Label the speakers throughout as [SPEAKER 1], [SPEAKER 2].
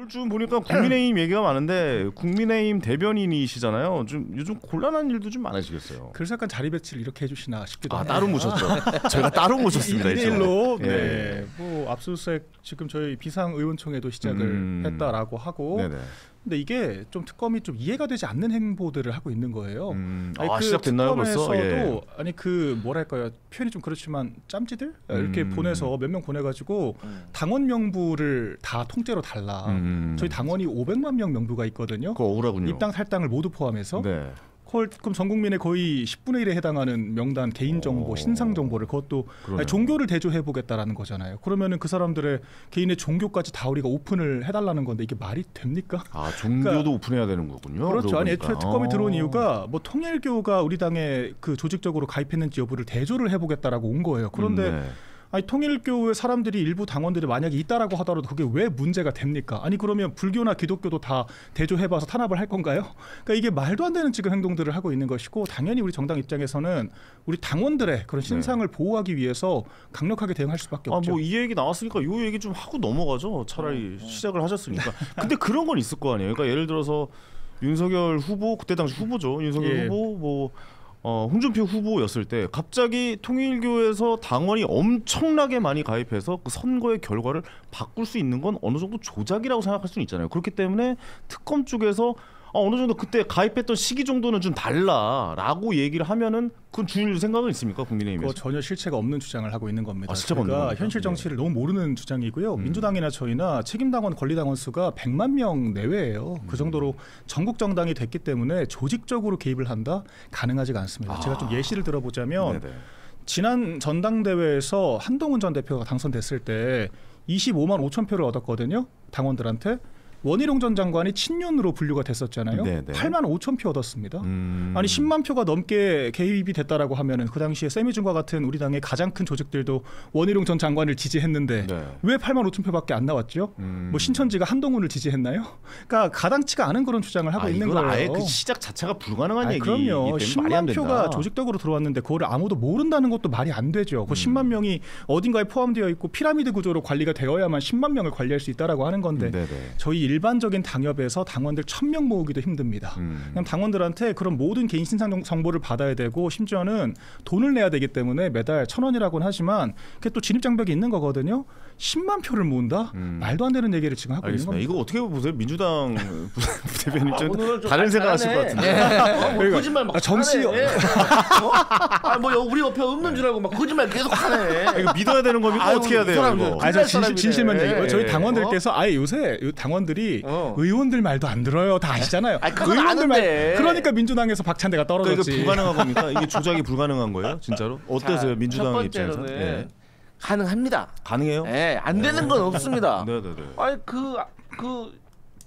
[SPEAKER 1] 요즘 보니까 국민의힘 얘기가 많은데 국민의힘 대변인이시잖아요. 좀 요즘 곤란한 일도 좀 많아지겠어요.
[SPEAKER 2] 그래서 약간 자리 배치를 이렇게 해주시나 싶기도 합니다.
[SPEAKER 1] 따로 모셨죠. 저희가 따로 모셨습니다.
[SPEAKER 2] 일로
[SPEAKER 1] 네.
[SPEAKER 2] 네. 뭐 압수수색 지금 저희 비상의원총회도 시작을 했다라고 하고.
[SPEAKER 1] 네네.
[SPEAKER 2] 근데 이게 좀 특검이 좀 이해가 되지 않는 행보들을 하고 있는 거예요.
[SPEAKER 1] 아니, 그 시작됐나요 벌써?
[SPEAKER 2] 예. 아니 그 뭐랄까요, 표현이 좀 그렇지만 짬찌들 이렇게 보내서 몇 명 보내가지고 당원 명부를 다 통째로 달라. 저희 당원이 500만 명 명부가 있거든요.
[SPEAKER 1] 그거 억울하군요.
[SPEAKER 2] 입당 탈당을 모두 포함해서.
[SPEAKER 1] 네.
[SPEAKER 2] 그럼 전 국민의 거의 10분의 1에 해당하는 명단 개인정보, 신상정보를 그것도 아니, 종교를 대조해보겠다라는 거잖아요. 그러면은 그 사람들의 개인의 종교까지 다 우리가 오픈을 해달라는 건데 이게 말이 됩니까?
[SPEAKER 1] 아 종교도 그러니까, 오픈해야 되는 거군요.
[SPEAKER 2] 그렇죠. 아니 애초에 특검이 들어온 이유가 뭐 통일교가 우리 당에 그 조직적으로 가입했는지 여부를 대조를 해보겠다라고 온 거예요. 그런데
[SPEAKER 1] 네.
[SPEAKER 2] 아니 통일교의 사람들이 일부 당원들이 만약에 있다라고 하더라도 그게 왜 문제가 됩니까? 아니 그러면 불교나 기독교도 다 대조해봐서 탄압을 할 건가요? 그러니까 이게 말도 안 되는 지금 행동들을 하고 있는 것이고 당연히 우리 정당 입장에서는 우리 당원들의 그런 신상을 보호하기 위해서 강력하게 대응할 수밖에 없죠.
[SPEAKER 1] 뭐 이 얘기 나왔으니까 이 얘기 좀 하고 넘어가죠. 차라리 시작을 하셨으니까. 근데 그런 건 있을 거 아니에요. 그러니까 예를 들어서 윤석열 후보 그때 당시 후보죠. 윤석열 후보 뭐. 홍준표 후보였을 때 갑자기 통일교에서 당원이 엄청나게 많이 가입해서 그 선거의 결과를 바꿀 수 있는 건 어느 정도 조작이라고 생각할 수는 있잖아요. 그렇기 때문에 특검 쪽에서 어느 정도 그때 가입했던 시기 정도는 좀 달라라고 얘기를 하면은 그건 줄 생각은 있습니까, 국민의힘에서?
[SPEAKER 2] 그거 전혀 실체가 없는 주장을 하고 있는 겁니다.
[SPEAKER 1] 실체가
[SPEAKER 2] 그러니까 현실 정치를 너무 모르는 주장이고요. 민주당이나 저희나 책임당원, 권리당원 수가 100만 명 내외예요. 그 정도로 전국 정당이 됐기 때문에 조직적으로 개입을 한다? 가능하지가 않습니다. 제가 좀 예시를 들어보자면 지난 전당대회에서 한동훈 전 대표가 당선됐을 때 25만 5천 표를 얻었거든요. 당원들한테. 원희룡 전 장관이 친윤으로 분류가 됐었잖아요. 8만 5천 표 얻었습니다. 아니 10만 표가 넘게 개입이 됐다라고 하면은 그 당시에 세미중과 같은 우리 당의 가장 큰 조직들도 원희룡 전 장관을 지지했는데 왜 8만 5천 표밖에 안 나왔죠? 뭐 신천지가 한동훈을 지지했나요? 그러니까 가당치가 않은 그런 주장을 하고 있는 거예요.
[SPEAKER 1] 아예 그 시작 자체가 불가능한 얘기이기
[SPEAKER 2] 그럼요.
[SPEAKER 1] 때문에 말이 안
[SPEAKER 2] 10만
[SPEAKER 1] 된다.
[SPEAKER 2] 표가 조직적으로 들어왔는데 그거를 아무도 모른다는 것도 말이 안 되죠. 그 10만 명이 어딘가에 포함되어 있고 피라미드 구조로 관리가 되어야만 10만 명을 관리할 수 있다라고 하는 건데 저희 일반적인 당협에서 당원들 1000명 모으기도 힘듭니다. 그냥 당원들한테 그런 모든 개인 신상 정보를 받아야 되고 심지어는 돈을 내야 되기 때문에 매달 1,000원이라고는 하지만 그게 또 진입장벽이 있는 거거든요. 10만 표를 모은다? 말도 안 되는 얘기를 지금 하고 있는 겁니다.
[SPEAKER 1] 이거 어떻게 보세요? 민주당 부대변인 좀 다른 생각하실 것 같은데.
[SPEAKER 3] 거짓말 막
[SPEAKER 2] 정치
[SPEAKER 3] 뭐 우리 옆에 없는 줄 알고 막 거짓말 계속 하네.
[SPEAKER 1] 이거 믿어야 되는 겁니까? 어떻게 해야 돼요?
[SPEAKER 2] 진실만 얘기해요. 저희 당원들께서 아예 요새 당원들이 의원들 말도 안 들어요. 다 아시잖아요.
[SPEAKER 3] 의원들 말.
[SPEAKER 2] 그러니까 민주당에서 박찬대가 떨어졌지.
[SPEAKER 1] 이거 불가능한 겁니까? 이게 조작이 불가능한 거예요? 진짜로? 어떠세요? 민주당 입장에서?
[SPEAKER 3] 가능합니다.
[SPEAKER 1] 가능해요?
[SPEAKER 3] 네, 안 되는 건 없습니다.
[SPEAKER 1] 네네네.
[SPEAKER 3] 아니 그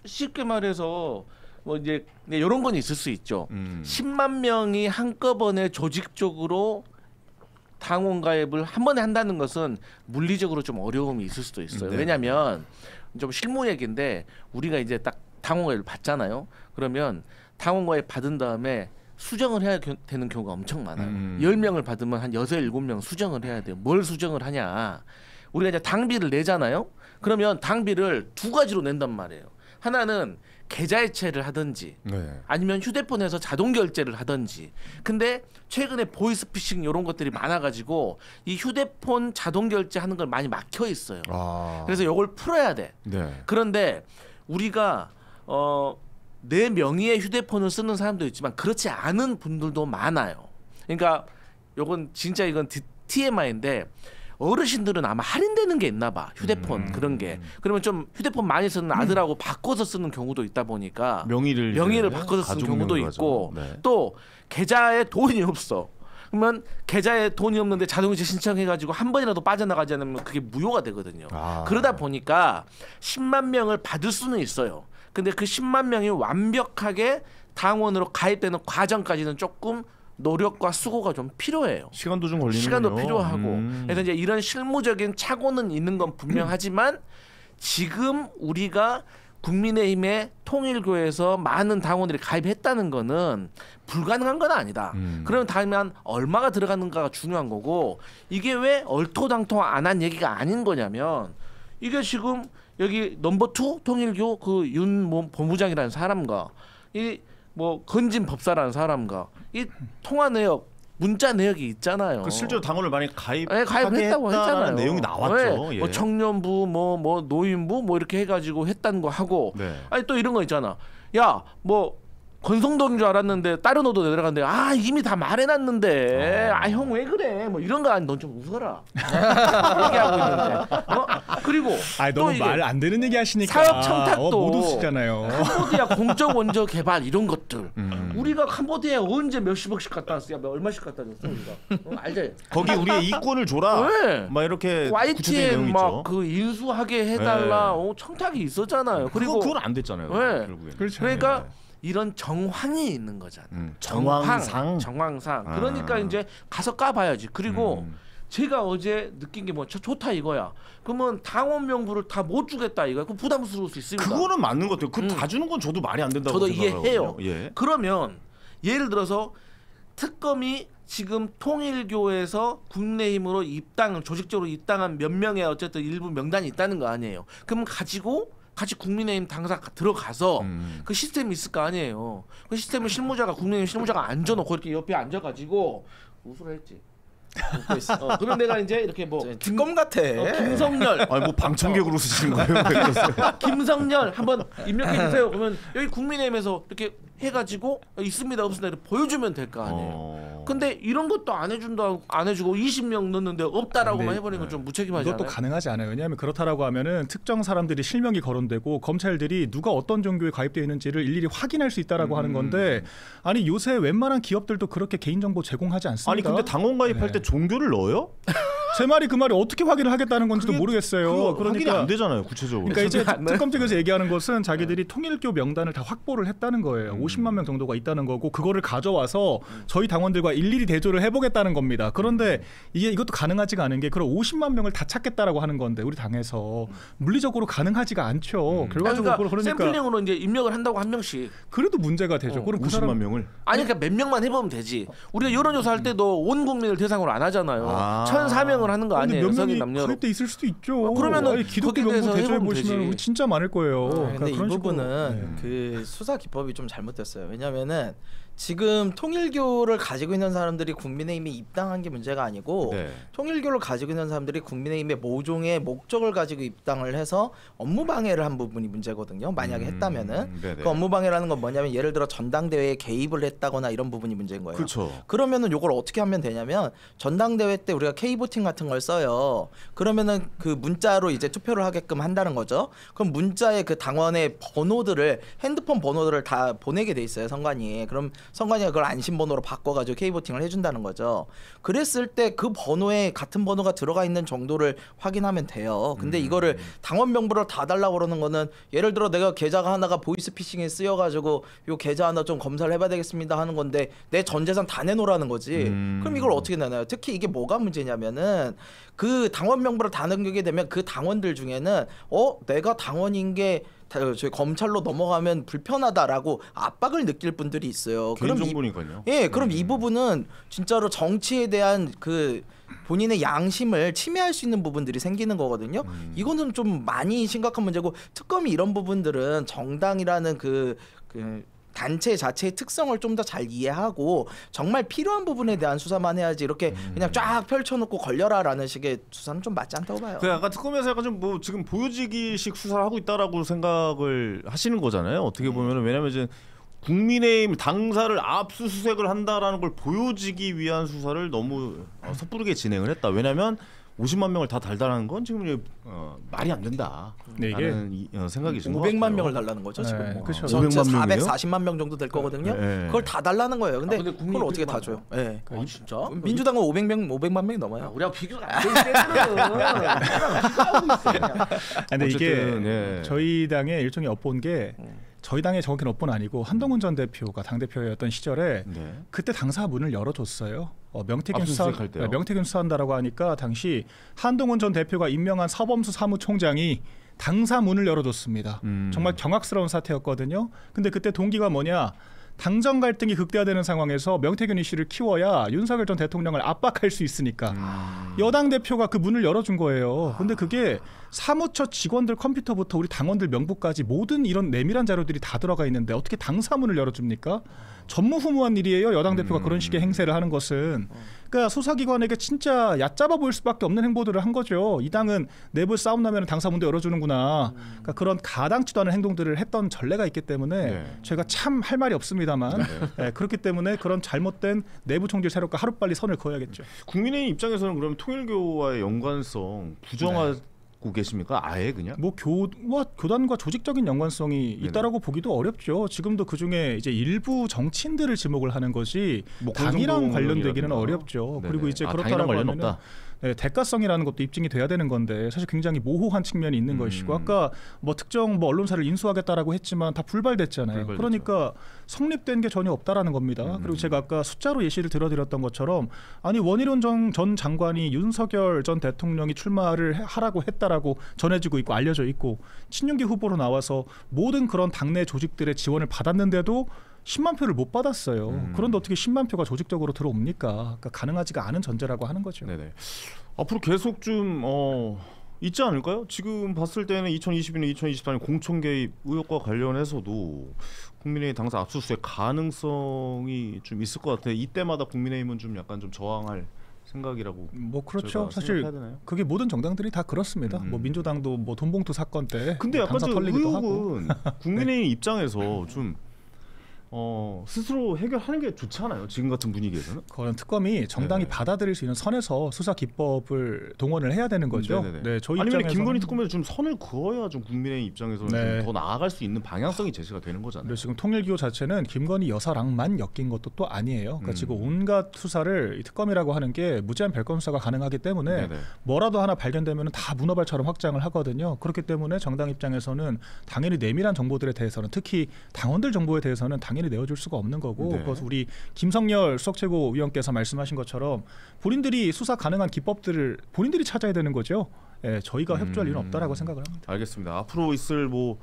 [SPEAKER 3] 쉽게 말해서 뭐 이제 이런 건 있을 수 있죠. 10만 명이 한꺼번에 조직적으로 당원 가입을 한 번에 한다는 것은 물리적으로 좀 어려움이 있을 수도 있어요. 왜냐하면 좀 실무 얘기인데 우리가 이제 딱 당원 가입을 받잖아요. 그러면 당원 가입 받은 다음에 수정을 해야 되는 경우가 엄청 많아요. 10명을 받으면 한 6, 7명 수정을 해야 돼요. 뭘 수정을 하냐. 우리가 이제 당비를 내잖아요. 그러면 당비를 두 가지로 낸단 말이에요. 하나는 계좌이체를 하든지 아니면 휴대폰에서 자동 결제를 하든지. 근데 최근에 보이스피싱 이런 것들이 많아가지고 이 휴대폰 자동 결제하는 걸 많이 막혀 있어요. 그래서 이걸 풀어야 돼. 그런데 우리가 내 명의의 휴대폰을 쓰는 사람도 있지만 그렇지 않은 분들도 많아요. 그러니까 이건 진짜 이건 TMI인데 어르신들은 아마 할인되는 게 있나 봐. 휴대폰 그런 게. 그러면 좀 휴대폰 많이 쓰는 아들하고 바꿔서 쓰는 경우도 있다 보니까 명의를 바꿔서 쓰는 경우도 있고 또 계좌에 돈이 없어. 그러면 계좌에 돈이 없는데 자동이체 신청해가지고 한 번이라도 빠져나가지 않으면 그게 무효가 되거든요. 그러다 보니까 10만 명을 받을 수는 있어요. 근데 그 10만 명이 완벽하게 당원으로 가입되는 과정까지는 조금 노력과 수고가 좀 필요해요.
[SPEAKER 1] 시간도 좀 걸리는군요.
[SPEAKER 3] 시간도 필요하고. 그래서 이제 이런 실무적인 착오는 있는 건 분명하지만 지금 우리가 국민의힘의 통일교에서 많은 당원들이 가입했다는 거는 불가능한 건 아니다. 그러면 다만 얼마가 들어가는가가 중요한 거고 이게 왜 얼토당토 안 한 얘기가 아닌 거냐면 이게 지금 여기 넘버 2 통일교 그 윤 본부장이라는 사람과 이 뭐 건진 법사라는 사람과 이 통화 내역 문자 내역이 있잖아요.
[SPEAKER 1] 그 실제로 당원을 많이
[SPEAKER 3] 가입했다고 했잖아요.
[SPEAKER 1] 내용이 나왔죠.
[SPEAKER 3] 네. 뭐 청년부, 뭐 노인부, 뭐 이렇게 해가지고 했다는 거 하고,
[SPEAKER 1] 네.
[SPEAKER 3] 아니 또 이런 거 있잖아. 야, 뭐 권성동인 줄 알았는데 다른 옷도 내려갔는데 이미 다 말해놨는데 형 왜 그래? 뭐 이런 거 아니 넌 좀 웃어라. 얘기하고 있는데. 그리고
[SPEAKER 2] 너무 말 안 되는 얘기 하시니까
[SPEAKER 3] 사업 청탁도
[SPEAKER 2] 못 웃으시잖아요.
[SPEAKER 3] 캄보디아 공적 원조 개발 이런 것들. 우리가 캄보디아에 언제 몇십억씩 갖다 놨어? 야, 얼마씩 갖다 줬어 우리가? 알지?
[SPEAKER 1] 거기 우리의 이권을 줘라.
[SPEAKER 3] 네.
[SPEAKER 1] 막 이렇게
[SPEAKER 3] YTN 막 그 인수하게 해달라.
[SPEAKER 1] 네.
[SPEAKER 3] 청탁이 있었잖아요. 그리고
[SPEAKER 1] 그건 안 됐잖아요.
[SPEAKER 3] 네.
[SPEAKER 1] 결국엔.
[SPEAKER 2] 그렇죠.
[SPEAKER 3] 그러니까
[SPEAKER 1] 네.
[SPEAKER 3] 이런 정황이 있는 거잖아.
[SPEAKER 1] 정황상.
[SPEAKER 3] 정황상. 그러니까 이제 가서 까봐야지. 그리고 제가 어제 느낀 게 뭐 좋다 이거야. 그러면 당원 명부를 다 못 주겠다 이거야. 그 부담스러울 수 있습니다.
[SPEAKER 1] 그거는 맞는 것 같아요. 그 다 주는 건 저도 말이 안 된다고
[SPEAKER 3] 저도
[SPEAKER 1] 생각하거든요.
[SPEAKER 3] 이해해요.
[SPEAKER 1] 예.
[SPEAKER 3] 그러면 예를 들어서 특검이 지금 통일교에서 국민의힘으로 조직적으로 입당한 몇 명의 어쨌든 일부 명단이 있다는 거 아니에요. 그럼 가지고 같이 국민의힘 당사 들어가서 그 시스템이 있을 거 아니에요. 그 시스템을 국민의힘 실무자가 앉아놓고 이렇게 옆에 앉아가지고 웃으라 했지. 웃고 있어. 그럼 내가 이제 이렇게 뭐
[SPEAKER 4] 특검 같아.
[SPEAKER 3] 김성렬.
[SPEAKER 1] 아니 뭐 방청객으로 쓰시는 거예요?
[SPEAKER 3] 김성렬 한번 입력해 주세요. 그러면 여기 국민의힘에서 이렇게 해가지고 있습니다 없습니다 이렇게 보여주면 될 거 아니에요. 근데 이런 것도 안 해주고 20명 넣는데 없다라고만 해버리는 건 좀 무책임하지 않아요?
[SPEAKER 2] 이것도 가능하지 않아요. 왜냐하면 그렇다라고 하면은 특정 사람들이 실명이 거론되고 검찰들이 누가 어떤 종교에 가입되어 있는지를 일일이 확인할 수 있다라고 하는 건데 아니 요새 웬만한 기업들도 그렇게 개인정보 제공하지 않습니다.
[SPEAKER 1] 아니 근데 당원 가입할 때 종교를 넣어요?
[SPEAKER 2] 제 말이 그 말이 어떻게 확인을 하겠다는 건지도 모르겠어요.
[SPEAKER 1] 확인이 안 되잖아요, 구체적으로.
[SPEAKER 2] 그러니까 이제 특검 측에서 얘기하는 것은 자기들이 통일교 명단을 다 확보를 했다는 거예요. 50만 명 정도가 있다는 거고 그거를 가져와서 저희 당원들과 일일이 대조를 해보겠다는 겁니다. 그런데 이것도 가능하지가 않은 게 그럼 50만 명을 다 찾겠다라고 하는 건데 우리 당에서 물리적으로 가능하지가 않죠. 결과적으로 그러니까
[SPEAKER 3] 샘플링으로 이제 입력을 한다고 한 명씩.
[SPEAKER 2] 그래도 문제가 되죠. 그럼
[SPEAKER 1] 50만 명을.
[SPEAKER 3] 아니 그러니까 몇 명만 해보면 되지. 우리가 여론조사 할 때도 온 국민을 대상으로 안 하잖아요. 1,400명을 하는 거 아니에요.
[SPEAKER 2] 몇 명이
[SPEAKER 3] 남녀로.
[SPEAKER 2] 가입돼 있을 수도 있죠.
[SPEAKER 3] 그러면은
[SPEAKER 2] 기독교 명부 대조해 보시면 우리 진짜 많을 거예요.
[SPEAKER 4] 근데
[SPEAKER 2] 그러니까
[SPEAKER 4] 이 부분은 그 수사 기법이 좀 잘못됐어요. 왜냐면은 지금 통일교를 가지고 있는 사람들이 국민의힘에 입당한 게 문제가 아니고 통일교를 가지고 있는 사람들이 국민의힘의 모종의 목적을 가지고 입당을 해서 업무 방해를 한 부분이 문제거든요. 만약에 했다면은 그 업무 방해라는 건 뭐냐면 예를 들어 전당대회에 개입을 했다거나 이런 부분이 문제인 거예요.
[SPEAKER 1] 그렇죠.
[SPEAKER 4] 그러면은 요걸 어떻게 하면 되냐면 전당대회 때 우리가 K보팅 같은 걸 써요. 그러면은 그 문자로 이제 투표를 하게끔 한다는 거죠. 그럼 문자에 그 당원의 번호들을 핸드폰 번호들을 다 보내게 돼 있어요. 선관위에. 그럼 선관위가 그걸 안심번호로 바꿔가지고 K보팅을 해준다는 거죠. 그랬을 때 그 번호에 같은 번호가 들어가 있는 정도를 확인하면 돼요. 근데 이거를 당원 명부를 다 달라고 그러는 거는 예를 들어 내가 계좌가 하나가 보이스피싱에 쓰여가지고 요 계좌 하나 좀 검사를 해봐야 되겠습니다 하는 건데 내 전 재산 다 내놓으라는 거지. 그럼 이걸 어떻게 내나요? 특히 이게 뭐가 문제냐면은 그 당원 명부를 다 넘기게 되면 그 당원들 중에는 내가 당원인 게 저희 검찰로 넘어가면 불편하다라고 압박을 느낄 분들이 있어요.
[SPEAKER 1] 개인정보니까요.
[SPEAKER 4] 그럼 이 부분은 진짜로 정치에 대한 그 본인의 양심을 침해할 수 있는 부분들이 생기는 거거든요. 이거는 좀 많이 심각한 문제고 특검이 이런 부분들은 정당이라는 그 단체 자체의 특성을 좀 더 잘 이해하고 정말 필요한 부분에 대한 수사만 해야지 이렇게 그냥 쫙 펼쳐놓고 걸려라라는 식의 수사는 좀 맞지 않다고 봐요.
[SPEAKER 1] 그 약간 특검에서 약간 좀 뭐 지금 보여지기식 수사를 하고 있다라고 생각을 하시는 거잖아요. 어떻게 보면은 왜냐면 이제 국민의힘 당사를 압수수색을 한다라는 걸 보여지기 위한 수사를 너무 섣부르게 진행을 했다. 왜냐면 50만 명을 다 달달하는 건 지금 말이 안 된다.
[SPEAKER 2] 네,
[SPEAKER 1] 라는 생각이 좀
[SPEAKER 4] 500만 명을 달라는 거죠 지금.
[SPEAKER 2] 네, 그렇죠.
[SPEAKER 4] 500만 명이요? 440만 명 정도 될 거거든요. 그걸 다 달라는 거예요. 근데 그걸 어떻게 다 줘요?
[SPEAKER 3] 진짜?
[SPEAKER 4] 민주당은 500만 명이 넘어요.
[SPEAKER 3] 우리하고 비교가 안 돼. 비교하고 있어.
[SPEAKER 2] 근데 이게
[SPEAKER 1] 네.
[SPEAKER 2] 저희 당의 일종의 업본 게 저희 당의 정확히는 업본 아니고 한동훈 전 대표가 당대표였던 시절에 그때 당사 문을 열어줬어요. 명태균 수사한다라고 하니까 당시 한동훈 전 대표가 임명한 사범수 사무총장이 당사 문을 열어줬습니다. 정말 경악스러운 사태였거든요. 근데 그때 동기가 뭐냐? 당정 갈등이 극대화되는 상황에서 명태균 이슈를 키워야 윤석열 전 대통령을 압박할 수 있으니까 여당 대표가 그 문을 열어준 거예요. 근데 그게 사무처 직원들 컴퓨터부터 우리 당원들 명부까지 모든 이런 내밀한 자료들이 다 들어가 있는데 어떻게 당사문을 열어줍니까? 전무후무한 일이에요. 여당 대표가 그런 식의 행세를 하는 것은. 그러니까 수사기관에게 진짜 얕잡아 보일 수밖에 없는 행보들을 한 거죠. 이 당은 내부 싸움 나면 당사문도 열어주는구나. 그러니까 그런 가당치도 않은 행동들을 했던 전례가 있기 때문에 제가 참 할 말이 없습니다만 그렇기 때문에 그런 잘못된 내부 총질 세력과 하루빨리 선을 그어야겠죠.
[SPEAKER 1] 국민의힘 입장에서는 그러면 통일교와의 연관성 부정하고 계십니까? 아예 그냥?
[SPEAKER 2] 뭐 교단과 조직적인 연관성이 있다라고 보기도 어렵죠. 지금도 그 중에 이제 일부 정치인들을 지목을 하는 것이
[SPEAKER 1] 뭐
[SPEAKER 2] 당이랑 관련되기는 어렵죠.
[SPEAKER 1] 네네.
[SPEAKER 2] 그리고 이제
[SPEAKER 1] 당이랑
[SPEAKER 2] 그렇다라고
[SPEAKER 1] 관련
[SPEAKER 2] 하면은
[SPEAKER 1] 없다.
[SPEAKER 2] 대가성이라는 것도 입증이 돼야 되는 건데 사실 굉장히 모호한 측면이 있는 것이고 아까 뭐 특정 뭐 언론사를 인수하겠다라고 했지만 다 불발됐잖아요. 그러니까 성립된 게 전혀 없다라는 겁니다. 그리고 제가 아까 숫자로 예시를 들어드렸던 것처럼 아니 원희룡 전 장관이 윤석열 전 대통령이 출마를 하라고 했다라고 전해지고 있고 알려져 있고 친윤계 후보로 나와서 모든 그런 당내 조직들의 지원을 받았는데도 10만 표를 못 받았어요. 그런데 어떻게 10만 표가 조직적으로 들어옵니까? 그러니까 가능하지가 않은 전제라고 하는 거죠.
[SPEAKER 1] 네네. 앞으로 계속 좀 있지 않을까요? 지금 봤을 때는 2022년, 2024년 공천 개입 의혹과 관련해서도 국민의힘 당사 압수수색 가능성이 좀 있을 것 같아요. 이때마다 국민의힘은 좀 약간 좀 저항할 생각이라고.
[SPEAKER 2] 뭐 그렇죠. 사실 그게 모든 정당들이 다 그렇습니다. 뭐 민주당도 뭐 돈봉투 사건 때
[SPEAKER 1] 근데 약간 좀 의혹은 국민의힘 입장에서 좀 스스로 해결하는 게 좋지 않아요? 지금 같은 분위기에서는?
[SPEAKER 2] 그런 특검이 정당이 받아들일 수 있는 선에서 수사 기법을 동원을 해야 되는 거죠.
[SPEAKER 1] 네, 저희 아니면 김건희 특검에서 좀 선을 그어야 좀 국민의힘 입장에서는 좀 더 나아갈 수 있는 방향성이 제시가 되는 거잖아요.
[SPEAKER 2] 지금 통일기호 자체는 김건희 여사랑만 엮인 것도 또 아니에요. 그러니까 지금 온갖 수사를 이 특검이라고 하는 게 무제한 별건 수사가 가능하기 때문에 뭐라도 하나 발견되면 다 문어발처럼 확장을 하거든요. 그렇기 때문에 정당 입장에서는 당연히 내밀한 정보들에 대해서는 특히 당원들 정보에 대해서는 당연히 내어줄 수가 없는 거고 그래서 우리 김성열 수석최고위원께서 말씀하신 것처럼 본인들이 수사 가능한 기법들을 본인들이 찾아야 되는 거죠. 저희가 협조할 일은 없다라고 생각을 합니다.
[SPEAKER 1] 알겠습니다. 앞으로 있을 뭐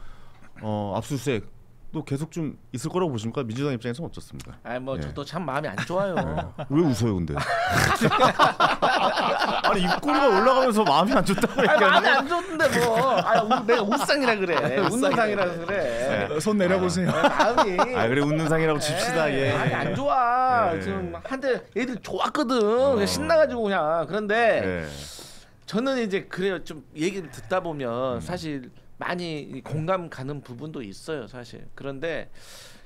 [SPEAKER 1] 압수수색 또 계속 좀 있을 거라고 보십니까? 민주당 입장에서는 어떻습니까?
[SPEAKER 3] 뭐 저도 참 마음이 안 좋아요.
[SPEAKER 1] 왜 웃어요, 근데? 아니 입꼬리가 올라가면서 마음이 안 좋다고 얘기하는데.
[SPEAKER 3] 마음이 안 좋은데 뭐. 내가 웃상이라 그래. 웃는 상이라 그래.
[SPEAKER 2] 손 내려보세요.
[SPEAKER 3] 마음이.
[SPEAKER 1] 그래 웃는 상이라고 칩시다.
[SPEAKER 3] 마음이 안 좋아. 지금 한때 애들 좋았거든. 그냥 신나가지고 그냥. 그런데 저는 이제 그래요. 좀 얘기를 듣다 보면 사실. 많이 공감 가는 부분도 있어요, 사실. 그런데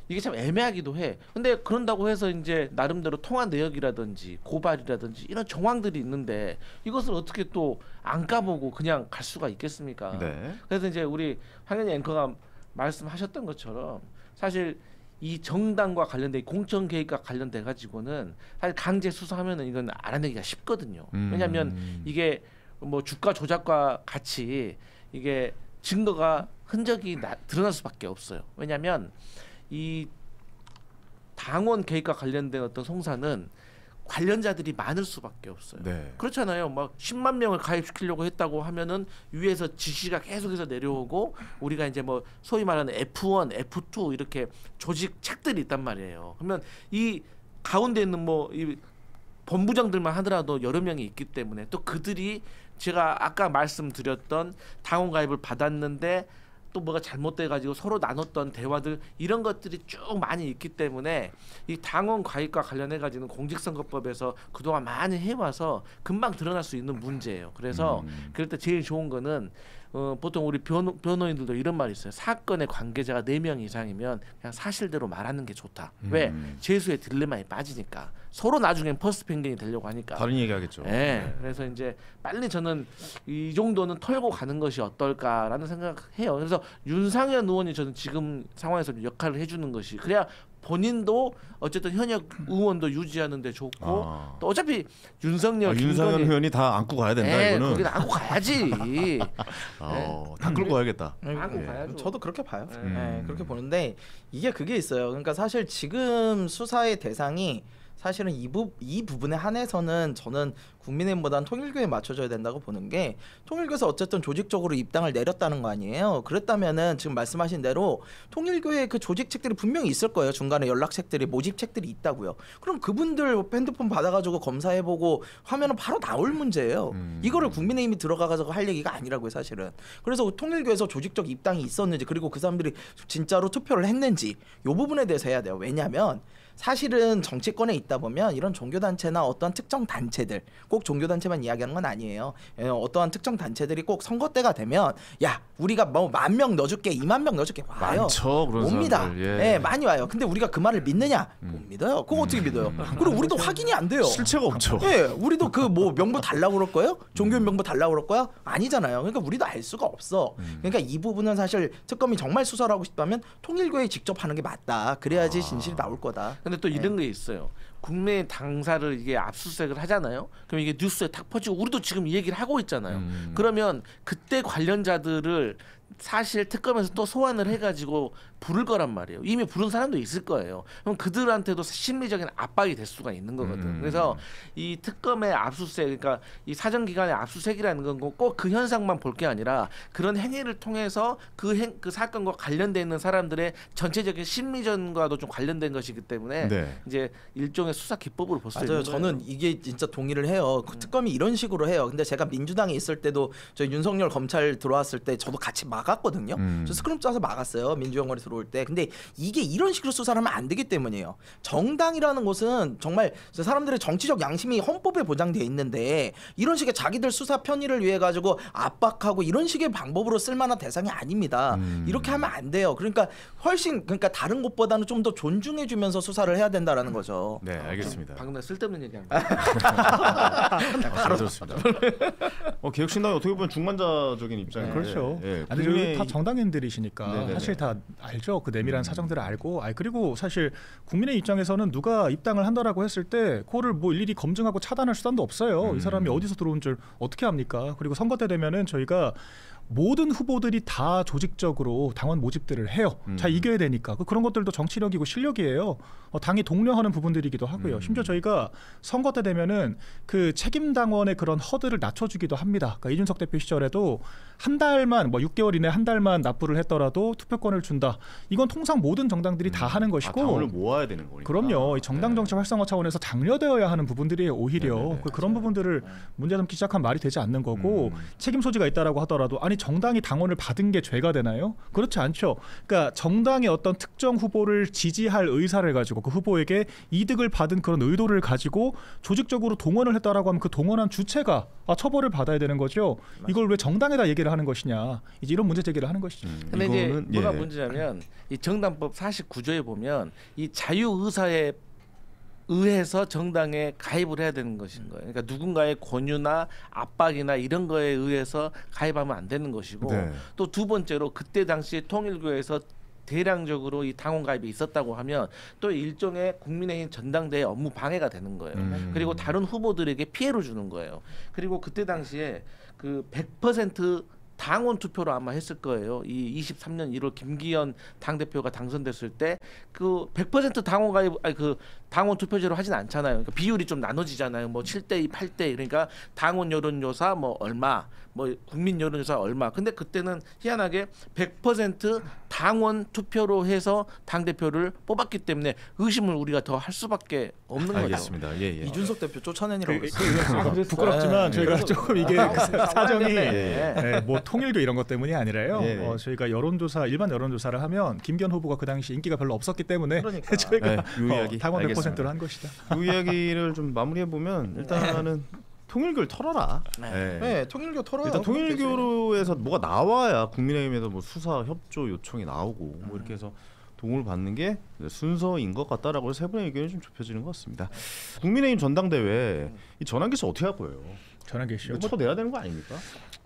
[SPEAKER 3] 이게 참 애매하기도 해. 근데 그런다고 해서 이제 나름대로 통화 내역이라든지 고발이라든지 이런 정황들이 있는데 이것을 어떻게 또 안 까보고 그냥 갈 수가 있겠습니까? 그래서 이제 우리 황현희 앵커가 말씀하셨던 것처럼 사실 이 정당과 관련된 공천 개입과 관련돼 가지고는 사실 강제 수사하면은 이건 알아내기가 쉽거든요. 왜냐하면 이게 뭐 주가 조작과 같이 이게 증거가 흔적이 드러날 수밖에 없어요. 왜냐하면 이 당원 개입과 관련된 어떤 송사는 관련자들이 많을 수밖에 없어요. 그렇잖아요. 막 10만 명을 가입시키려고 했다고 하면은 위에서 지시가 계속해서 내려오고 우리가 이제 뭐 소위 말하는 F1, F2 이렇게 조직 책들이 있단 말이에요. 그러면 이 가운데 있는 뭐 이 본부장들만 하더라도 여러 명이 있기 때문에 또 그들이 제가 아까 말씀드렸던 당원 가입을 받았는데 또 뭐가 잘못돼 가지고 서로 나눴던 대화들 이런 것들이 쭉 많이 있기 때문에 이 당원 가입과 관련해 가지고는 공직선거법에서 그동안 많이 해와서 금방 드러날 수 있는 문제예요. 그래서 그럴 때 제일 좋은 거는 보통 우리 변호인들도 이런 말이 있어요. 사건의 관계자가 4명 이상이면 그냥 사실대로 말하는 게 좋다. 왜? 재수의 딜레마에 빠지니까. 서로 나중엔 퍼스트 펭귄이 되려고 하니까.
[SPEAKER 1] 다른 얘기하겠죠.
[SPEAKER 3] 그래서 이제 빨리 저는 이 정도는 털고 가는 것이 어떨까라는 생각해요. 그래서 윤상현 의원이 저는 지금 상황에서 역할을 해주는 것이 그래야 본인도 어쨌든 현역 의원도 유지하는 데 좋고 또 어차피 윤석열
[SPEAKER 1] 의원이 다 안고 가야 된다. 이거는
[SPEAKER 3] 거기다 안고 가야지.
[SPEAKER 1] 다 끌고 가야겠다.
[SPEAKER 3] 안고 가야죠.
[SPEAKER 4] 저도 그렇게 봐요. 그렇게 보는데 이게 그게 있어요. 그러니까 사실 지금 수사의 대상이 사실은 이 부분에 한해서는 저는 국민의힘보다는 통일교에 맞춰줘야 된다고 보는 게 통일교에서 어쨌든 조직적으로 입당을 내렸다는 거 아니에요. 그랬다면은 지금 말씀하신 대로 통일교의 그 조직책들이 분명히 있을 거예요. 중간에 연락책들이 모집책들이 있다고요. 그럼 그분들 핸드폰 받아가지고 검사해보고 하면은 바로 나올 문제예요. 이거를 국민의힘이 들어가가지고 할 얘기가 아니라고요, 사실은. 그래서 통일교에서 조직적 입당이 있었는지 그리고 그 사람들이 진짜로 투표를 했는지 이 부분에 대해서 해야 돼요. 왜냐하면 사실은 정치권에 있다 보면 이런 종교단체나 어떠한 특정 단체들 꼭 종교단체만 이야기하는 건 아니에요. 어떠한 특정 단체들이 꼭 선거 때가 되면 야 우리가 뭐 10,000명 넣어줄게 20,000명 넣어줄게 와요.
[SPEAKER 1] 많죠, 그런
[SPEAKER 4] 옵니다.
[SPEAKER 1] 사람들. 예.
[SPEAKER 4] 네, 많이 와요. 근데 우리가 그 말을 믿느냐? 못 믿어요. 그거 어떻게 믿어요? 그리고 우리도 확인이 안 돼요.
[SPEAKER 1] 실체가 없죠.
[SPEAKER 4] 예, 우리도 그 뭐 명부 달라고 그럴 거예요? 종교 명부 달라고 그럴 거야? 아니잖아요. 그러니까 우리도 알 수가 없어. 그러니까 이 부분은 사실 특검이 정말 수사를 하고 싶다면 통일교에 직접 하는 게 맞다. 그래야지 진실이 나올 거다.
[SPEAKER 3] 근데 또 이런 게 있어요. 국내 당사를 이게 압수수색을 하잖아요. 그럼 이게 뉴스에 탁 퍼지고 우리도 지금 이 얘기를 하고 있잖아요. 그러면 그때 관련자들을 사실 특검에서 또 소환을 해가지고 부를 거란 말이에요. 이미 부른 사람도 있을 거예요. 그럼 그들한테도 심리적인 압박이 될 수가 있는 거거든. 그래서 이 특검의 압수수색, 그러니까 이 사정기관의 압수수색이라는 건 꼭 그 현상만 볼 게 아니라 그런 행위를 통해서 그 사건과 관련돼 있는 사람들의 전체적인 심리전과도 좀 관련된 것이기 때문에
[SPEAKER 1] 네.
[SPEAKER 3] 이제 일종의 수사 기법으로 볼 수 있는
[SPEAKER 4] 맞아요.
[SPEAKER 3] 거예요.
[SPEAKER 4] 저는 이게 진짜 동의를 해요. 그 특검이 이런 식으로 해요. 근데 제가 민주당에 있을 때도 저 윤석열 검찰 들어왔을 때 저도 같이 막았거든요. 저 스크림 짜서 막았어요. 민주연구원에 들어올 때. 근데 이게 이런 식으로 수사를 하면 안 되기 때문이에요. 정당이라는 곳은 정말 사람들의 정치적 양심이 헌법에 보장되어 있는데 이런 식의 자기들 수사 편의를 위해 가지고 압박하고 이런 식의 방법으로 쓸만한 대상이 아닙니다. 이렇게 하면 안 돼요. 그러니까 그러니까 다른 곳보다는 좀 더 존중해 주면서 수사를 해야 된다라는 거죠.
[SPEAKER 1] 네, 알겠습니다.
[SPEAKER 3] 방금 쓸데없는 얘기한 거.
[SPEAKER 1] 바로 들었습니다. 개혁신당이 어떻게 보면 중간자적인 입장이에요.
[SPEAKER 2] 그렇죠.
[SPEAKER 1] 예,
[SPEAKER 2] 아니 여기 다 정당인들이시니까
[SPEAKER 1] 네네네.
[SPEAKER 2] 사실 다 알죠. 그 내밀한 사정들을 알고. 그리고 사실 국민의 입장에서는 누가 입당을 한다라고 했을 때 그거를 뭐 일일이 검증하고 차단할 수단도 없어요. 이 사람이 어디서 들어온 줄 어떻게 합니까? 그리고 선거 때 되면은 저희가 모든 후보들이 다 조직적으로 당원 모집들을 해요. 잘 이겨야 되니까. 그런 것들도 정치력이고 실력이에요. 당이 독려하는 부분들이기도 하고요. 심지어 저희가 선거 때 되면은 그 책임 당원의 그런 허들을 낮춰주기도 합니다. 그러니까 이준석 대표 시절에도 한 달만, 뭐 6개월 이내 한 달만 납부를 했더라도 투표권을 준다. 이건 통상 모든 정당들이 다 하는 것이고.
[SPEAKER 1] 당원을 모아야 되는 거니까.
[SPEAKER 2] 그럼요. 이 정당 정치 활성화 차원에서 장려되어야 하는 부분들이에요. 오히려
[SPEAKER 1] 네네네.
[SPEAKER 2] 그런 부분들을 문제 삼기 시작한 말이 되지 않는 거고 책임 소지가 있다라고 하더라도 아니 정당이 당원을 받은 게 죄가 되나요? 그렇지 않죠. 그러니까 정당의 어떤 특정 후보를 지지할 의사를 가지고 그 후보에게 이득을 받은 그런 의도를 가지고 조직적으로 동원을 했다라고 하면 그 동원한 주체가 처벌을 받아야 되는 거죠. 이걸 왜 정당에다 얘기를 하는 것이냐. 이제 이런 문제 제기를 하는 것이죠.
[SPEAKER 3] 근데 이제
[SPEAKER 1] 이거는,
[SPEAKER 3] 뭐가
[SPEAKER 1] 예.
[SPEAKER 3] 문제냐면 이 정당법 49조에 보면 이 자유 의사에 의해서 정당에 가입을 해야 되는 것인 거예요. 그러니까 누군가의 권유나 압박이나 이런 거에 의해서 가입하면 안 되는 것이고
[SPEAKER 1] 네.
[SPEAKER 3] 또 두 번째로 그때 당시 통일교에서 대량적으로 이 당원 가입이 있었다고 하면 또 일종의 국민의힘 전당대회 업무 방해가 되는 거예요. 그리고 다른 후보들에게 피해를 주는 거예요. 그리고 그때 당시에 그 100% 당원 투표로 아마 했을 거예요. 이 23년 1월 김기현 당대표가 당선됐을 때 그 100% 당원 가입 그 당원 투표제로 하진 않잖아요. 그러니까 비율이 좀 나눠지잖아요. 뭐 7대2, 8대2 그러니까 당원 여론조사 뭐 얼마, 뭐 국민 여론조사 얼마. 근데 그때는 희한하게 100% 당원 투표로 해서 당 대표를 뽑았기 때문에 의심을 우리가 더 할 수밖에 없는 거죠.
[SPEAKER 1] 알겠습니다. 예, 예.
[SPEAKER 4] 이준석 대표 쫓아내니라고
[SPEAKER 2] 부끄럽지만 저희가 조금 이게 사정이
[SPEAKER 3] 네.
[SPEAKER 2] 뭐 통일교 이런 것 때문이 아니라요.
[SPEAKER 1] 예.
[SPEAKER 2] 저희가 일반 여론조사를 하면 김기현 후보가 그 당시 인기가 별로 없었기 때문에
[SPEAKER 4] 그러니까.
[SPEAKER 2] 저희가
[SPEAKER 1] 네, 요 이야기
[SPEAKER 2] 당원
[SPEAKER 1] 알겠습니다.
[SPEAKER 2] 100%를 한 것이다.
[SPEAKER 1] 이 이야기를 좀 마무리해 보면 일단은 통일교를 털어라.
[SPEAKER 3] 네.
[SPEAKER 4] 네, 통일교 털어요.
[SPEAKER 1] 일단 통일교로에서 뭐가 나와야 국민의힘에서 뭐 수사 협조 요청이 나오고 뭐 이렇게 해서 도움을 받는 게 순서인 것 같다라고 해서 세 분의 의견이 좀 좁혀지는 것 같습니다. 국민의힘 전당대회 이 전환 개시 어떻게 할 거예요?
[SPEAKER 2] 전환 개시요.
[SPEAKER 1] 이거 쳐내야 되는 거 아닙니까?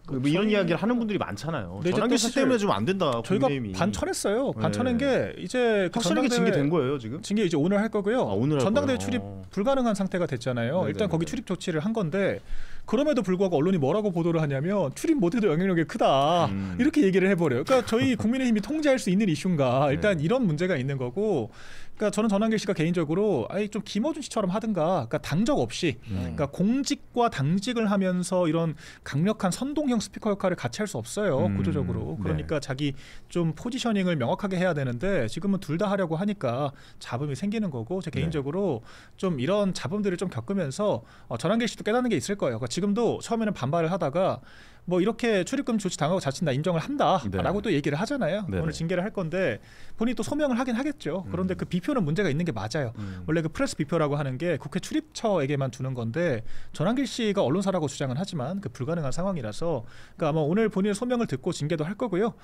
[SPEAKER 1] 뭐 이런 이야기를 하는 분들이 많잖아요.
[SPEAKER 2] 근데 이제
[SPEAKER 1] 전환
[SPEAKER 2] 또
[SPEAKER 1] 개시
[SPEAKER 2] 사실
[SPEAKER 1] 때문에 좀 안 된다.
[SPEAKER 2] 저희가
[SPEAKER 1] 국민의힘이.
[SPEAKER 2] 반천했어요. 반천한 게 이제 그
[SPEAKER 1] 확실하게 징계된 거예요 지금?
[SPEAKER 2] 징계 이제 오늘 할 거고요.
[SPEAKER 1] 오늘 할
[SPEAKER 2] 전당대회
[SPEAKER 1] 거예요.
[SPEAKER 2] 출입 불가능한 상태가 됐잖아요.
[SPEAKER 1] 네네네.
[SPEAKER 2] 일단 거기 출입 조치를 한 건데 그럼에도 불구하고 언론이 뭐라고 보도를 하냐면 출입 못해도 영향력이 크다 이렇게 얘기를 해버려요. 그러니까 저희 국민의힘이 통제할 수 있는 이슈인가 일단 이런 문제가 있는 거고. 그러니까 저는 전한길 씨가 개인적으로 아예 좀 김어준 씨처럼 하든가, 그러니까 당적 없이, 그러니까 공직과 당직을 하면서 이런 강력한 선동형 스피커 역할을 같이 할 수 없어요 구조적으로. 그러니까 자기 좀 포지셔닝을 명확하게 해야 되는데 지금은 둘 다 하려고 하니까 잡음이 생기는 거고, 제 개인적으로 좀 이런 잡음들을 좀 겪으면서 전한길 씨도 깨닫는 게 있을 거예요. 그러니까 지금도 처음에는 반발을 하다가 뭐 이렇게 출입금 조치 당하고 자칫 나 인정을 한다라고 또 얘기를 하잖아요. 오늘 징계를 할 건데 본인이 또 소명을 하긴 하겠죠. 그런데 그 비표는 문제가 있는 게 맞아요. 원래 그 프레스 비표라고 하는 게 국회 출입처에게만 두는 건데 전한길 씨가 언론사라고 주장은 하지만 그 불가능한 상황이라서, 그러니까 아마 오늘 본인의 소명을 듣고 징계도 할 거고요.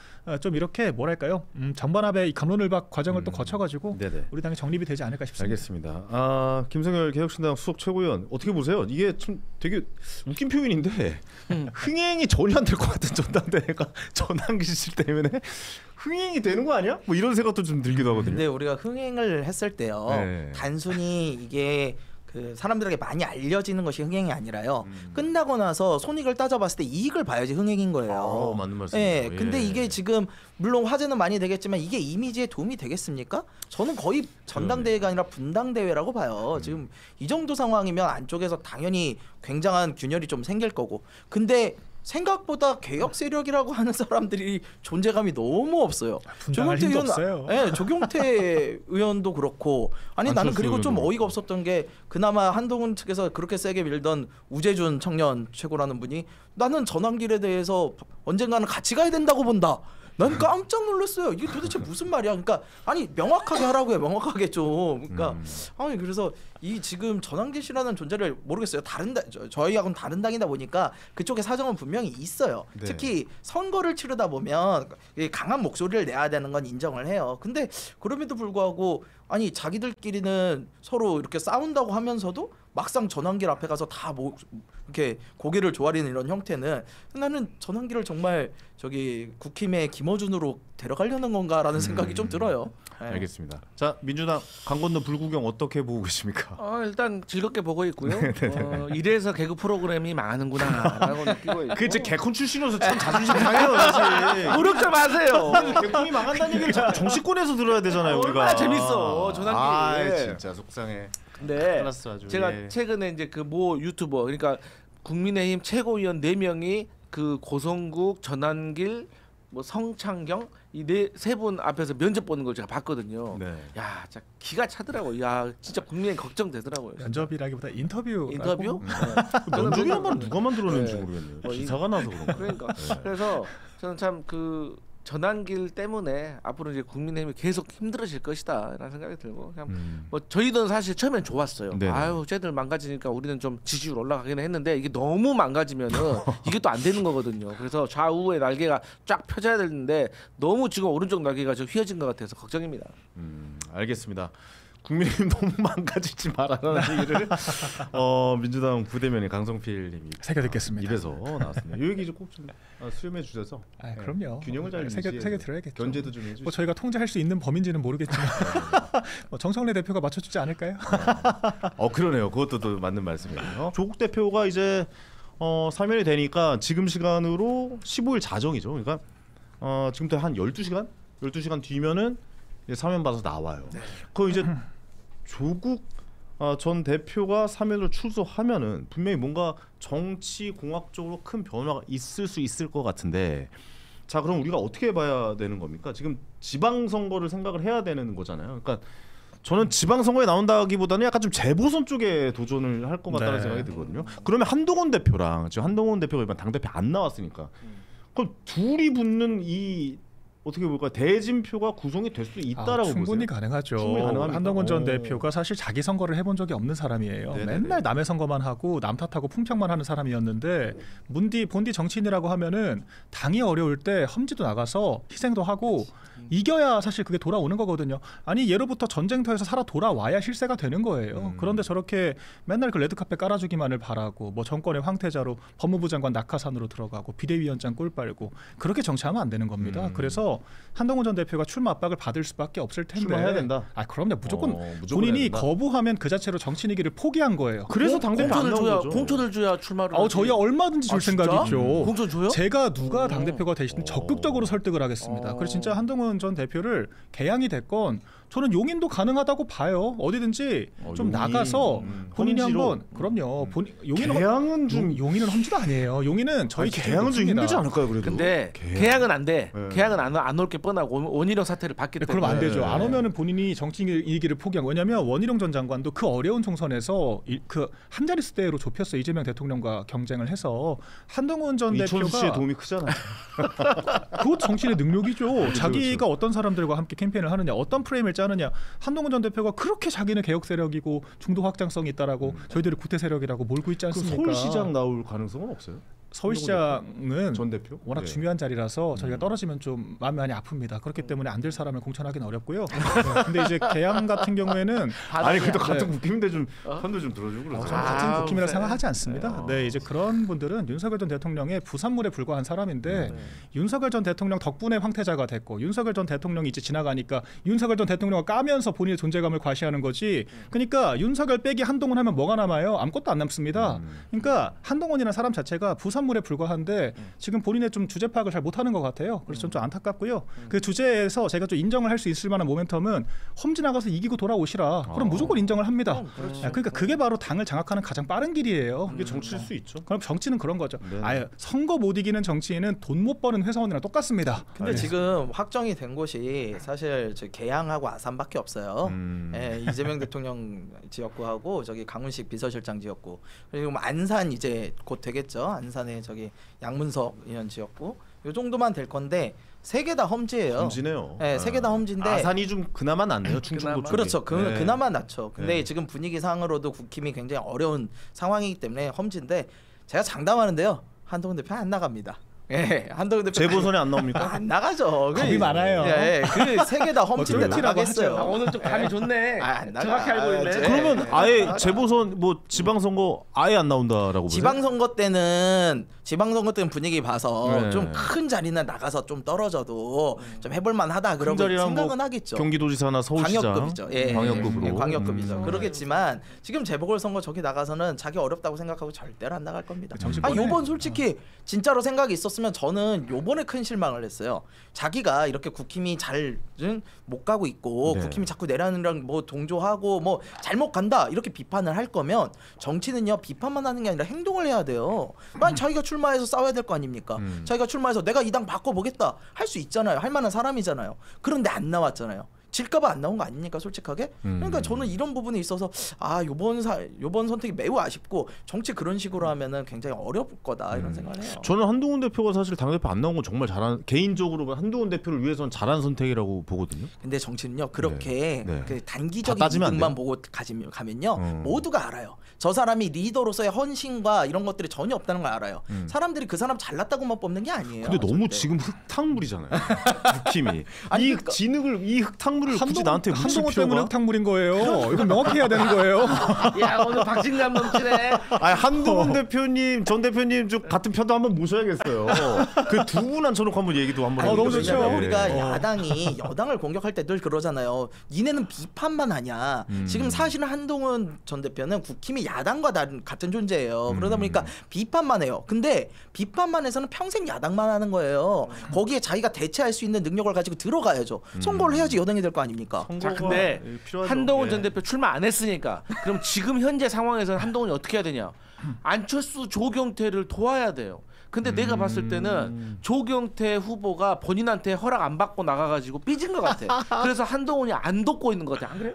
[SPEAKER 2] 좀 이렇게 뭐랄까요, 정반합의 이 감론을박 과정을 또 거쳐가지고 우리 당이 정립이 되지 않을까 싶습니다.
[SPEAKER 1] 알겠습니다. 김성열 개혁신당 수석 최고위원, 어떻게 보세요? 이게 좀 되게 웃긴 표현인데 흥행이 전혀 안 될 것 같은 전당대회가 전한길 씨 때문에 흥행이 되는 거 아니야? 뭐 이런 생각도 좀 들기도 하거든요.
[SPEAKER 4] 근데 우리가 흥행을 했을 때요, 단순히 이게 그 사람들에게 많이 알려지는 것이 흥행이 아니라요. 끝나고 나서 손익을 따져봤을 때 이익을 봐야지 흥행인 거예요.
[SPEAKER 1] 맞는 말씀이에요.
[SPEAKER 4] 근데 이게 지금 물론 화제는 많이 되겠지만 이게 이미지에 도움이 되겠습니까? 저는 거의 전당대회가 아니라 분당대회라고 봐요. 지금 이 정도 상황이면 안쪽에서 당연히 굉장한 균열이 좀 생길 거고. 근데 생각보다 개혁 세력이라고 하는 사람들이 존재감이 너무 없어요. 조경태 의원, 조경태 의원도 그렇고, 아니 나는 그리고 좀 어이가 없었던 게 그나마 한동훈 측에서 그렇게 세게 밀던 우재준 청년 최고라는 분이 나는 전환길에 대해서 언젠가는 같이 가야 된다고 본다. 난 깜짝 놀랐어요. 이게 도대체 무슨 말이야? 그러니까 아니 명확하게 하라고요. 명확하게 좀. 그러니까 아니 그래서 이 지금 전환길 씨라는 존재를 모르겠어요. 저희하고는 다른 당이다 보니까 그쪽에 사정은 분명히 있어요. 특히 선거를 치르다 보면 강한 목소리를 내야 되는 건 인정을 해요. 근데 그럼에도 불구하고 아니 자기들끼리는 서로 이렇게 싸운다고 하면서도 막상 전환길 앞에 가서 다 뭐 이렇게 고개를 조아리는 이런 형태는, 나는 전환길을 정말 저기 국힘의 김어준으로 데려가려는 건가라는 생각이 좀 들어요.
[SPEAKER 1] 알겠습니다. 자, 민주당 강 건너 불구경 어떻게 보고 계십니까?
[SPEAKER 3] 일단 즐겁게 보고 있고요. 이래서 개그 프로그램이 망하는구나라고 느끼고 있고.
[SPEAKER 1] 그 개콘 출신으로서 참 자존심 상해요, 사실.
[SPEAKER 3] 노력 좀 하세요.
[SPEAKER 1] 개콘이 망한다는 얘기를 정치권에서 들어야 되잖아요, 우리가.
[SPEAKER 3] 얼마나 재밌어, 전환길.
[SPEAKER 1] 진짜 속상해.
[SPEAKER 3] 네. 제가 최근에 이제 그 모 유튜버, 그러니까 국민의힘 최고위원 4명이 그 고성국, 전환길, 뭐 성창경 이 세 분 앞에서 면접 보는 걸 제가 봤거든요. 야, 진짜 기가 차더라고. 야, 진짜 국민이 걱정되더라고요.
[SPEAKER 2] 면접이라기보다 인터뷰?
[SPEAKER 1] 면접이란 말은 누가 만들어낸지 모르겠네요. 기사가 나서 그런가.
[SPEAKER 3] 그러니까 그래서 저는 참 그 전환길 때문에 앞으로 이제 국민의힘이 계속 힘들어질 것이다라는 생각이 들고, 그냥 뭐 저희는 사실 처음엔 좋았어요. 아유, 쟤들 망가지니까 우리는 좀 지지율 올라가긴 했는데 이게 너무 망가지면은 이게 또 안 되는 거거든요. 그래서 좌우의 날개가 쫙 펴져야 되는데 너무 지금 오른쪽 날개가 좀 휘어진 것 같아서 걱정입니다.
[SPEAKER 1] 알겠습니다. 국민의힘 너무 망가지지 말아라는 얘기를 민주당 부대변인 강성필님이
[SPEAKER 2] 새겨 듣겠습니다.
[SPEAKER 1] 입에서 나왔습니다. 이 얘기 꼭 좀 수렴해 주셔서.
[SPEAKER 2] 그럼요.
[SPEAKER 1] 균형을 잘
[SPEAKER 2] 새겨 들어야겠죠.
[SPEAKER 1] 견제도 좀 해주시고.
[SPEAKER 2] 뭐 저희가 통제할 수 있는 범인지는 모르겠지만 뭐 정청래 대표가 맞춰주지 않을까요?
[SPEAKER 1] 그러네요. 그것도 또 맞는 말씀이에요. 조국 대표가 이제 사면이 되니까 지금 시간으로 15일 자정이죠. 그러니까 지금부터 한 12시간 뒤면은 사면 받아서 나와요. 그 이제 조국 전 대표가 사면으로 출소하면은 분명히 뭔가 정치 공학적으로 큰 변화가 있을 수 있을 것 같은데, 자 그럼 우리가 어떻게 봐야 되는 겁니까? 지금 지방선거를 생각을 해야 되는 거잖아요. 그러니까 저는 지방선거에 나온다기보다는 약간 좀 재보선 쪽에 도전을 할 것 같다는 생각이 들거든요. 그러면 한동훈 대표랑 지금 한동훈 대표가 이번 당대표 안 나왔으니까 그럼 둘이 붙는 이 어떻게 볼까, 대진표가 구성이 될 수 있다라고
[SPEAKER 2] 충분히
[SPEAKER 1] 보세요?
[SPEAKER 2] 가능하죠.
[SPEAKER 1] 충분히 가능합니까?
[SPEAKER 2] 한동훈 전 대표가 사실 자기 선거를 해본 적이 없는 사람이에요. 맨날 남의 선거만 하고 남 탓하고 품평만 하는 사람이었는데 본디 정치인이라고 하면은 당이 어려울 때 험지도 나가서 희생도 하고 이겨야 사실 그게 돌아오는 거거든요. 아니 예로부터 전쟁터에서 살아 돌아와야 실세가 되는 거예요. 그런데 저렇게 맨날 그 레드카펫 깔아주기만을 바라고 뭐 정권의 황태자로 법무부 장관 낙하산으로 들어가고 비대위원장 꼴 빨고 그렇게 정치하면 안 되는 겁니다. 그래서 한동훈 전 대표가 출마 압박을 받을 수밖에 없을 텐데.
[SPEAKER 1] 출마해야 된다.
[SPEAKER 2] 아 그럼요. 무조건
[SPEAKER 1] 무조건
[SPEAKER 2] 본인이
[SPEAKER 1] 해야 된다.
[SPEAKER 2] 거부하면 그 자체로 정치인이기를 포기한 거예요.
[SPEAKER 1] 그래서 당대표 안 나온 거죠.
[SPEAKER 3] 공천을 줘야 출마를.
[SPEAKER 2] 저희야 얼마든지 줄 생각이죠.
[SPEAKER 3] 공천 줘요?
[SPEAKER 2] 제가 누가 당대표가 되시든 적극적으로 설득을 하겠습니다. 그래서 진짜 한동훈 전 대표를 개항이 됐건 저는 용인도 가능하다고 봐요. 어디든지 좀
[SPEAKER 1] 용인.
[SPEAKER 2] 나가서 본인이
[SPEAKER 1] 험지로.
[SPEAKER 2] 한번 그럼요. 용인은
[SPEAKER 1] 개항은 좀
[SPEAKER 2] 용인은 험지도 아니에요. 용인은 저희
[SPEAKER 1] 개항은 좀 힘들지 않을까요, 그래도?
[SPEAKER 3] 근데 개항은 안 돼.
[SPEAKER 1] 네.
[SPEAKER 3] 개항은 안 올 게 뻔하고 원희룡 사태를 받기 때문에.
[SPEAKER 2] 그럼 안 되죠.
[SPEAKER 1] 네.
[SPEAKER 2] 안 오면은 본인이 정치인이기를 포기한 거. 왜냐하면 원희룡 전 장관도 그 어려운 총선에서 그 한 자릿수대로 좁혔어. 이재명 대통령과 경쟁을 해서 한동훈 전
[SPEAKER 1] 이천수 씨의
[SPEAKER 2] 대표가
[SPEAKER 1] 도움이 크잖아요.
[SPEAKER 2] 그것 정치인의 능력이죠. 자기가 어떤 사람들과 함께 캠페인을 하느냐, 어떤 프레임을 짜느냐. 한동훈 전 대표가 그렇게 자기는 개혁 세력이고 중도 확장성이 있다라고 저희들이 구태 세력이라고 몰고 있지
[SPEAKER 1] 그
[SPEAKER 2] 않습니까?
[SPEAKER 1] 서울시장 나올 가능성은 없어요?
[SPEAKER 2] 서울시장은
[SPEAKER 1] 전 대표?
[SPEAKER 2] 워낙
[SPEAKER 1] 네.
[SPEAKER 2] 중요한 자리라서 저희가 떨어지면 좀 마음이 많이 아픕니다. 그렇기 때문에 안 될 사람을 공천하기는 어렵고요. 네, 근데 이제 개항 같은 경우에는
[SPEAKER 1] 아니 그래도 같은
[SPEAKER 2] 네.
[SPEAKER 1] 국힘인데 좀 편도 좀 들어주고 그러세요.
[SPEAKER 2] 저는 같은 국힘이라
[SPEAKER 3] 그래.
[SPEAKER 2] 생각하지 않습니다. 네, 이제 그런 분들은 윤석열 전 대통령의 부산물에 불과한 사람인데 윤석열 전 대통령 덕분에 황태자가 됐고 윤석열 전 대통령이 이제 지나가니까 윤석열 전 대통령을 까면서 본인의 존재감을 과시하는 거지. 그러니까 윤석열 빼기 한동훈 하면 뭐가 남아요? 아무것도 안 남습니다. 그러니까 한동훈이라는 사람 자체가 부산물에 불과한데 지금 본인의 좀 주제 파악을 잘 못하는 것 같아요. 그래서 좀 안타깝고요. 그 주제에서 제가 좀 인정을 할 수 있을 만한 모멘텀은 험지 나가서 이기고 돌아오시라. 그럼 무조건 인정을 합니다. 그러니까 그게 바로 당을 장악하는 가장 빠른 길이에요.
[SPEAKER 1] 이게 정치일 수 있죠.
[SPEAKER 2] 그럼 정치는 그런 거죠.
[SPEAKER 1] 네.
[SPEAKER 2] 아예 선거 못 이기는 정치인은 돈 못 버는 회사원이랑 똑같습니다.
[SPEAKER 4] 근데 지금 확정이 된 곳이 사실 저 계양하고 아산밖에 없어요. 예, 이재명 대통령 지역구하고 저기 강훈식 비서실장 지역구 그리고 뭐 안산 이제 곧 되겠죠. 안산에 저기 양문석 의원 지역구 요 정도만 될 건데 세 개 다 험지예요.
[SPEAKER 1] 험지네요.
[SPEAKER 4] 네, 세 개 다 험지인데
[SPEAKER 1] 아산이 좀 그나마 낫네요. 충청도 쪽이.
[SPEAKER 4] 그렇죠.
[SPEAKER 1] 네.
[SPEAKER 4] 그나마 낫죠. 근데
[SPEAKER 1] 네.
[SPEAKER 4] 지금 분위기상으로도 국힘이 굉장히 어려운 상황이기 때문에 험지인데 제가 장담하는데요. 한동훈 대표 안 나갑니다. 예, 한동훈 대표
[SPEAKER 1] 재보선에 안 나옵니까?
[SPEAKER 4] 안 나가죠.
[SPEAKER 2] 겁이 많아요.
[SPEAKER 4] 예, 그 세 개 다 험지인데
[SPEAKER 2] 그렇지라고
[SPEAKER 4] 나가겠어요.
[SPEAKER 2] 하죠.
[SPEAKER 3] 오늘 좀 감이 좋네.
[SPEAKER 4] 안 나가.
[SPEAKER 3] 정확히 알고 있네.
[SPEAKER 1] 그러면 아예 재보선 뭐 지방선거 아예 안 나온다라고 보세요?
[SPEAKER 4] 지방선거 때는 분위기 봐서
[SPEAKER 1] 네.
[SPEAKER 4] 좀 큰 자리는 나가서 좀 떨어져도 좀 해볼만하다
[SPEAKER 1] 큰
[SPEAKER 4] 그러고
[SPEAKER 1] 자리랑
[SPEAKER 4] 생각은
[SPEAKER 1] 뭐
[SPEAKER 4] 하겠죠.
[SPEAKER 1] 경기도지사나 서울시장
[SPEAKER 4] 광역급이죠. 예,
[SPEAKER 1] 광역급으로
[SPEAKER 4] 예, 광역급이죠. 그러겠지만 지금 재보궐선거 저기 나가서는 자기 어렵다고 생각하고 절대로 안 나갈 겁니다.
[SPEAKER 2] 정치권에-
[SPEAKER 4] 요번 솔직히 진짜로 생각이 있었으면 저는 요번에 큰 실망을 했어요. 자기가 이렇게 국힘이 잘 못 가고 있고
[SPEAKER 1] 네.
[SPEAKER 4] 국힘이 자꾸 내라는랑 뭐 동조하고 뭐 잘못 간다 이렇게 비판을 할 거면 정치는요 비판만 하는 게 아니라 행동을 해야 돼요. 난 자기가 출마해서 싸워야 될 거 아닙니까? 자기가 출마해서 내가 이 당 바꿔보겠다 할 수 있잖아요. 할 만한 사람이잖아요. 그런데 안 나왔잖아요. 질까봐 안 나온 거 아닙니까 솔직하게? 그러니까 저는 이런 부분에 있어서 요번 선택이 매우 아쉽고 정치 그런 식으로 하면은 굉장히 어려울 거다 이런 생각을 해요.
[SPEAKER 1] 저는 한동훈 대표가 사실 당대표 안 나온 건 정말 잘한 개인적으로 한동훈 대표를 위해서는 잘한 선택이라고 보거든요.
[SPEAKER 4] 근데 정치는요 그렇게
[SPEAKER 1] 네.
[SPEAKER 4] 그
[SPEAKER 1] 다
[SPEAKER 4] 단기적인
[SPEAKER 1] 따지면 안
[SPEAKER 4] 이득만
[SPEAKER 1] 돼요.
[SPEAKER 4] 보고 가면요 모두가 알아요. 저 사람이 리더로서의 헌신과 이런 것들이 전혀 없다는 걸 알아요. 사람들이 그 사람 잘났다고만 뽑는 게 아니에요.
[SPEAKER 1] 근데 너무
[SPEAKER 4] 절대.
[SPEAKER 1] 지금 흙탕물이잖아요. 국힘이
[SPEAKER 4] 아니,
[SPEAKER 1] 이
[SPEAKER 4] 그러니까-
[SPEAKER 1] 진흙을 이 흙탕물을 굳이 나한테 묻힐
[SPEAKER 2] 한동훈 때문에
[SPEAKER 1] 필요가?
[SPEAKER 2] 흑탕물인 거예요. 이건 명확히 해야 되는 거예요.
[SPEAKER 3] 야 오늘 박진감 넘치네.
[SPEAKER 1] 아니 한동훈 대표님, 전 대표님 좀 같은 편도 한번 모셔야겠어요. 그 두 분 앉혀놓고 한번 얘기도 한번.
[SPEAKER 2] 너무
[SPEAKER 1] 해보죠.
[SPEAKER 2] 좋죠.
[SPEAKER 4] 왜냐면 우리가
[SPEAKER 1] 예.
[SPEAKER 4] 야당이 여당을 공격할 때 늘 그러잖아요. 니네는 비판만 하냐. 지금 사실은 한동훈 전 대표는 국힘이 야당과 같은 존재예요. 그러다 보니까 비판만 해요. 근데 비판만 해서는 평생 야당만 하는 거예요. 거기에 자기가 대체할 수 있는 능력을 가지고 들어가야죠. 선거를 해야지 여당이 될 거 아닙니까?
[SPEAKER 3] 자 근데
[SPEAKER 1] 필요하죠.
[SPEAKER 3] 한동훈
[SPEAKER 1] 예.
[SPEAKER 3] 전 대표 출마 안 했으니까 그럼 지금 현재 상황에서는 한동훈이 어떻게 해야 되냐? 안철수 조경태를 도와야 돼요. 근데 내가 봤을 때는 조경태 후보가 본인한테 허락 안 받고 나가가지고 삐진 것 같아. 그래서 한동훈이 안 돕고 있는 것 같아. 안 그래요?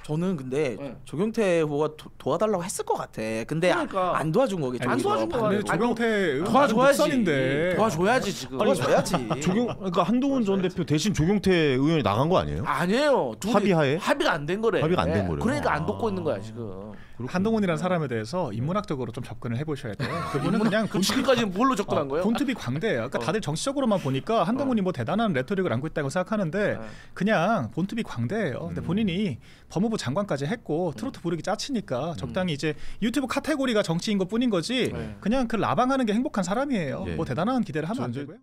[SPEAKER 4] 저는 근데
[SPEAKER 3] 네.
[SPEAKER 4] 조경태 후보가 도와달라고 했을 것 같아. 근데
[SPEAKER 3] 그러니까.
[SPEAKER 4] 안 도와준 거겠죠.
[SPEAKER 3] 안 도와준 거
[SPEAKER 2] 근데
[SPEAKER 3] 아니,
[SPEAKER 2] 조경태 의원
[SPEAKER 3] 도와줘야지.
[SPEAKER 2] 국선인데.
[SPEAKER 3] 도와줘야지 지금.
[SPEAKER 4] 도와줘야지.
[SPEAKER 1] 그러니까 한동훈 전 대표 대신 조경태 의원이 나간 거 아니에요?
[SPEAKER 3] 아니에요. 둘이
[SPEAKER 1] 합의하에?
[SPEAKER 3] 합의가 안 된 거래.
[SPEAKER 1] 합의가 안된 거래요?
[SPEAKER 3] 그러니까 안
[SPEAKER 1] 아.
[SPEAKER 3] 돕고 있는 거야 지금.
[SPEAKER 2] 한동훈이라는 사람에 대해서 인문학적으로 좀 접근을 해보셔야 돼요. 그분은 그냥
[SPEAKER 3] 그럼 지금까지 뭘로 접근한 거예요?
[SPEAKER 2] 본투비 광대예요. 그러니까 다들 정치적으로만 보니까 한동훈이 뭐 대단한 레토릭을 안고 있다고 생각하는데 그냥 본투비 광대예요. 근데 본인이 법무부 장관까지 했고 트로트 부르기 짜치니까 적당히 이제 유튜브 카테고리가 정치인 것뿐인 거지
[SPEAKER 3] 네.
[SPEAKER 2] 그냥 그 라방하는 게 행복한 사람이에요.
[SPEAKER 1] 예.
[SPEAKER 2] 뭐 대단한 기대를 하면 안
[SPEAKER 1] 저 이제
[SPEAKER 2] 되고요.